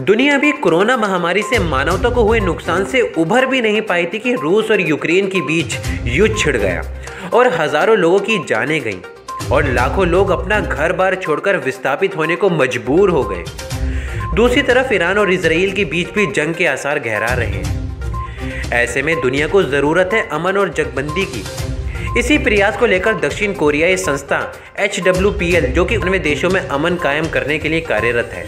दुनिया अभी कोरोना महामारी से मानवता को हुए नुकसान से उभर भी नहीं पाई थी कि रूस और यूक्रेन के बीच युद्ध छिड़ गया और हजारों लोगों की जानें गईं और लाखों लोग अपना घर बार छोड़कर विस्थापित होने को मजबूर हो गए। दूसरी तरफ ईरान और इजराइल के बीच भी जंग के आसार गहरा रहे हैं। ऐसे में दुनिया को ज़रूरत है अमन और जगबंदी की। इसी प्रयास को लेकर दक्षिण कोरियाई संस्था HWPL, जो कि उनमें देशों में अमन कायम करने के लिए कार्यरत है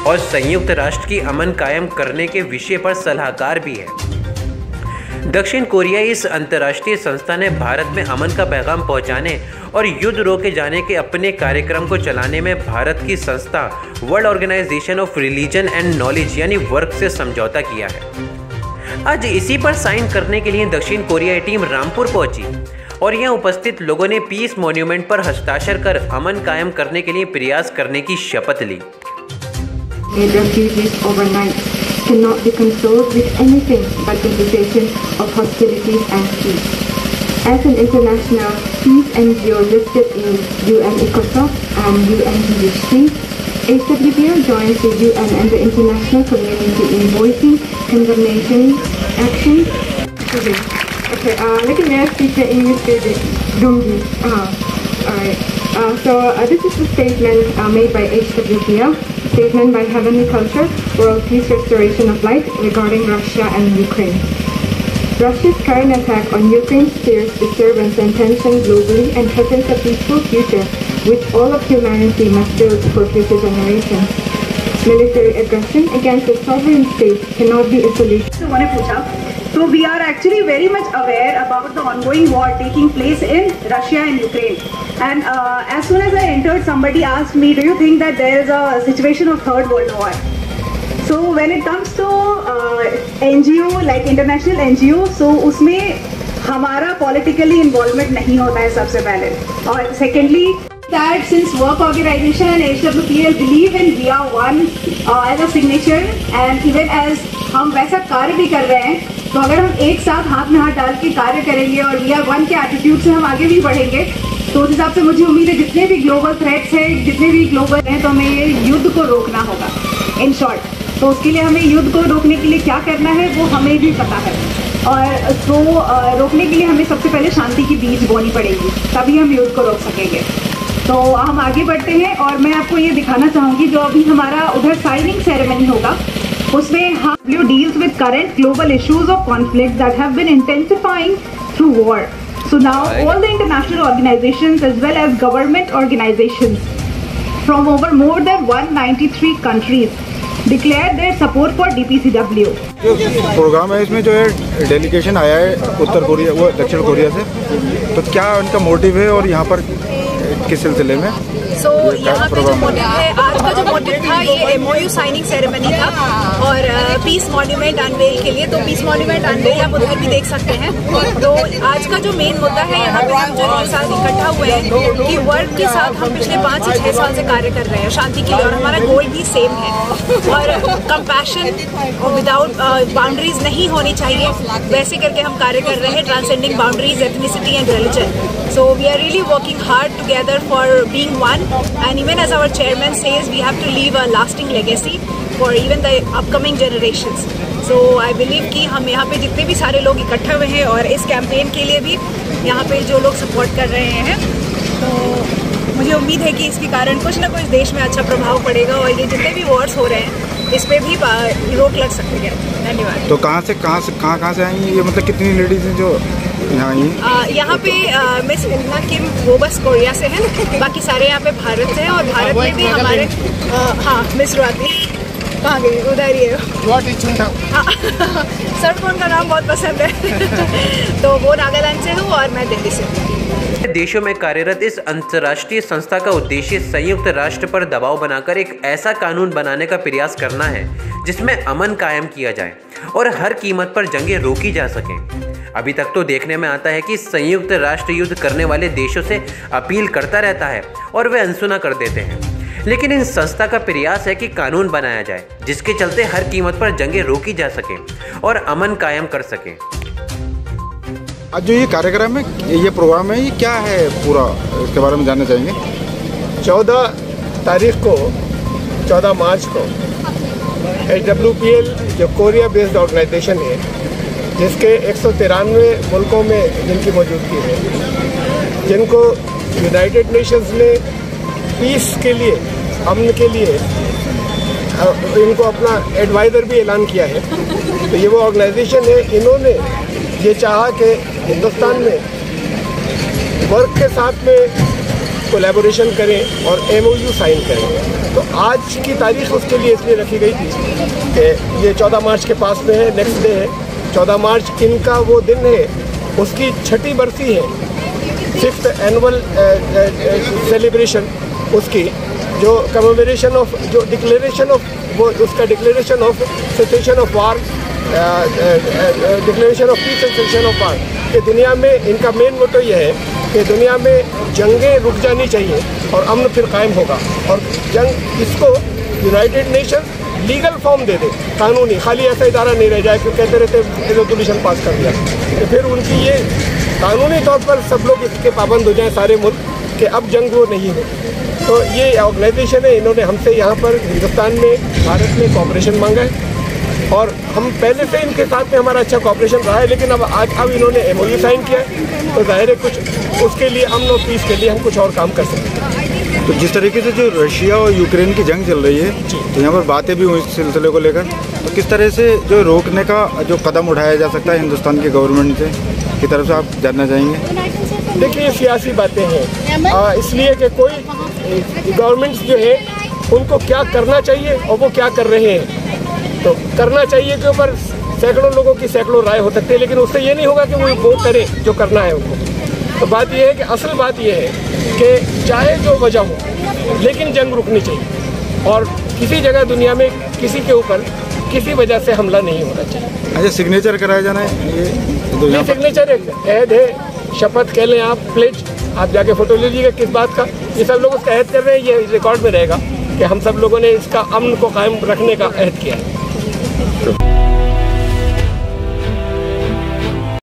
और संयुक्त राष्ट्र की अमन कायम करने के विषय पर सलाहकार भी है। दक्षिण कोरियाई इस अंतर्राष्ट्रीय संस्था ने भारत में अमन का पैगाम पहुंचाने और युद्ध रोके जाने के अपने कार्यक्रम को चलाने में भारत की संस्था World Organization of Religion and Knowledge यानी वर्क से समझौता किया है। आज इसी पर साइन करने के लिए दक्षिण कोरियाई टीम रामपुर पहुंची और यहाँ उपस्थित लोगों ने पीस मॉन्यूमेंट पर हस्ताक्षर कर अमन कायम करने के लिए प्रयास करने की शपथ ली। Cannot be consoled with anything but the cessation of hostilities and peace. As an international peace NGO listed in UN ECOSOC and UNDHC, HWPL joins the UN and the international community in voicing condemnation actions. Okay, लेकिन मेरा speech में English दे दूँगी. Alright. This is the statement made by HWPL. Statement by Heavenly Culture, World Peace Restoration of Light regarding Russia and Ukraine. Russia's current attack on Ukraine steers disturbance and tension globally and threatens a peaceful future which all of humanity must build for future generations. Military aggression against a sovereign state cannot be a solution. So we are actually very much aware about the ongoing war taking place in Russia and Ukraine. And as soon as I entered, somebody asked me, do you think that there is a situation of third world war? So when it comes to NGO, like international NGO, so उसमें हमारा politically involvement नहीं होता है सबसे पहले. और secondly, that since work organization and HWPL believe in we are one as a signature and even as हम वैसा कार्य भी कर रहे हैं, तो अगर हम एक साथ हाथ में हाथ डाल के कार्य करेंगे और वी आर वन के एटीट्यूड से हम आगे भी बढ़ेंगे, तो उस हिसाब से मुझे उम्मीद है जितने भी ग्लोबल थ्रेट्स हैं, जितने भी ग्लोबल हैं, तो हमें ये युद्ध को रोकना होगा इन शॉर्ट। तो उसके लिए हमें युद्ध को रोकने के लिए क्या करना है वो हमें भी पता है, और तो रोकने के लिए हमें सबसे पहले शांति की बीज बोनी पड़ेगी, तभी हम युद्ध को रोक सकेंगे। तो हम आगे बढ़ते हैं और मैं आपको ये दिखाना चाहूँगी जो अभी हमारा उधर साइनिंग सेरेमनी होगा, उसमें हम deals with current global issues of conflict that have been intensifying through war. So now all the international organizations as well as government organizations from over more than 193 countries declared their support for DPCW. Program है, इसमें जो है delegation आया है उत्तर Korea, वो दक्षिण Korea से, तो क्या उनका मोटिव है और यहाँ पर किस सिलसिले में? यहाँ पे जो मोटिव है, आज का जो मोटिव था ये MOU साइनिंग सेरेमनी था और पीस मॉन्यूमेंट अनवेल के लिए। तो पीस मॉन्यूमेंट अनवेल आप उधर भी देख सकते हैं। तो आज का जो मेन मुद्दा है, यहाँ पे हम जो एक साथ इकट्ठा हुए हैं कि वर्ल्ड के साथ हम पिछले 5 से 6 साल से कार्य कर रहे हैं शांति के लिए, और हमारा गोल भी सेम है और कंपैशन विदाउट बाउंड्रीज नहीं होनी चाहिए, वैसे करके हम कार्य कर रहे हैं, transcending boundaries, ethnicity and religion. So we are really working hard together for being one, and even as our chairman says, we have to leave a lasting legacy for even the upcoming generations. So I believe कि हम यहाँ पे जितने भी सारे लोग इकट्ठे हुए हैं और इस कैंपेन के लिए भी यहाँ पे जो लोग सपोर्ट कर रहे हैं, तो मुझे उम्मीद है कि इसके कारण कुछ ना कुछ देश में अच्छा प्रभाव पड़ेगा और ये जितने भी वॉर्स हो रहे हैं इस पे भी रोक लग सकती है। धन्यवाद। तो कहाँ से आएंगी ये, मतलब कितनी लेडीज हैं जो यहाँ पे मिस इल्ना किम वो बस कोरिया से हैं, बाकी सारे यहाँ पे भारत से हैं, और भारत में भी हमारे मिस स्वाति कहाँ गई, उधर ही है सर को उनका नाम बहुत पसंद है तो वो नागालैंड से हूँ और मैं दिल्ली से हूँ। देशों में कार्यरत इस अंतर्राष्ट्रीय संस्था का उद्देश्य संयुक्त राष्ट्र पर दबाव बनाकर एक ऐसा कानून बनाने का प्रयास करना है जिसमें अमन कायम किया जाए और हर कीमत पर जंगें रोकी जा सकें। अभी तक तो देखने में आता है कि संयुक्त राष्ट्र युद्ध करने वाले देशों से अपील करता रहता है और वे अनसुना कर देते हैं, लेकिन इन संस्था का प्रयास है कि कानून बनाया जाए जिसके चलते हर कीमत पर जंगें रोकी जा सकें और अमन कायम कर सकें। आज जो ये कार्यक्रम है, ये प्रोग्राम है, ये क्या है पूरा, इसके बारे में जानना चाहेंगे। 14 तारीख को 14 मार्च को HWPL जो कोरिया बेस्ड ऑर्गेनाइजेशन है, जिसके 193 मुल्कों में जिनकी मौजूदगी है, जिनको यूनाइटेड नेशंस ने पीस के लिए, अमन के लिए इनको अपना एडवाइज़र भी ऐलान किया है। तो ये वो ऑर्गेनाइजेशन है, इन्होंने ये चाहा कि हिंदुस्तान में वर्क के साथ में कोलैबोरेशन करें और MOU साइन करें। तो आज की तारीख उसके लिए इसलिए रखी गई थी कि ये 14 मार्च के पास में है, नेक्स्ट डे है 14 मार्च, इनका वो दिन है, उसकी 6ठी बरसी है, 6th एनुअल सेलिब्रेशन उसकी, जो कमेमोरेशन ऑफ, जो डिक्लेरेशन ऑफ, वो उसका declaration of cessation of war, declaration of peace and cessation of war. कि दुनिया में इनका मेन मोटो ये है कि दुनिया में जंगें रुक जानी चाहिए और अमन फिर कायम होगा, और जंग इसको यूनाइटेड नेशन लीगल फॉर्म दे दे, कानूनी, खाली ऐसा इदारा नहीं रह जाए कि कहते रहते रेजोल्यूशन पास कर दिया, तो फिर उनकी ये कानूनी तौर पर सब लोग इसके पाबंद हो जाएं सारे मुल्क कि अब जंग वो नहीं हो। तो ये ऑर्गेनाइजेशन है, इन्होंने हमसे यहाँ पर हिंदुस्तान में, भारत में कोऑपरेशन मांगा है और हम पहले से इनके साथ में हमारा अच्छा कोऑपरेशन रहा है, लेकिन अब इन्होंने MOU साइन किया है, तो जाहिर है कुछ उसके लिए, अमन और पीस के लिए हम कुछ और काम कर सकते हैं। तो जिस तरीके से जो रशिया और यूक्रेन की जंग चल रही है, तो यहाँ पर बातें भी हुई इस सिलसिले को लेकर, तो किस तरह से जो रोकने का जो कदम उठाया जा सकता है हिंदुस्तान की गवर्नमेंट से की तरफ से, आप जानना चाहेंगे? देखिए, सियासी बातें हैं, इसलिए कि कोई गवर्नमेंट्स जो है उनको क्या करना चाहिए और वो क्या कर रहे हैं, तो करना चाहिए के ऊपर सैकड़ों लोगों की सैकड़ों राय हो सकती है, लेकिन उससे ये नहीं होगा कि वो करें जो करना है उनको। तो बात यह है कि असल बात यह है कि चाहे जो वजह हो, लेकिन जंग रुकनी चाहिए और किसी जगह दुनिया में किसी के ऊपर किसी वजह से हमला नहीं होना चाहिए। अच्छा, सिग्नेचर कराया जाना है ये सिग्नेचर एक ऐड है, शपथ कह लें आप, प्लेज, आप जाके फोटो ले लीजिएगा किस बात का, ये सब लोग उसका अहद कर रहे हैं, ये रिकॉर्ड में रहेगा कि हम सब लोगों ने इसका अमन को कायम रखने का अहद किया है।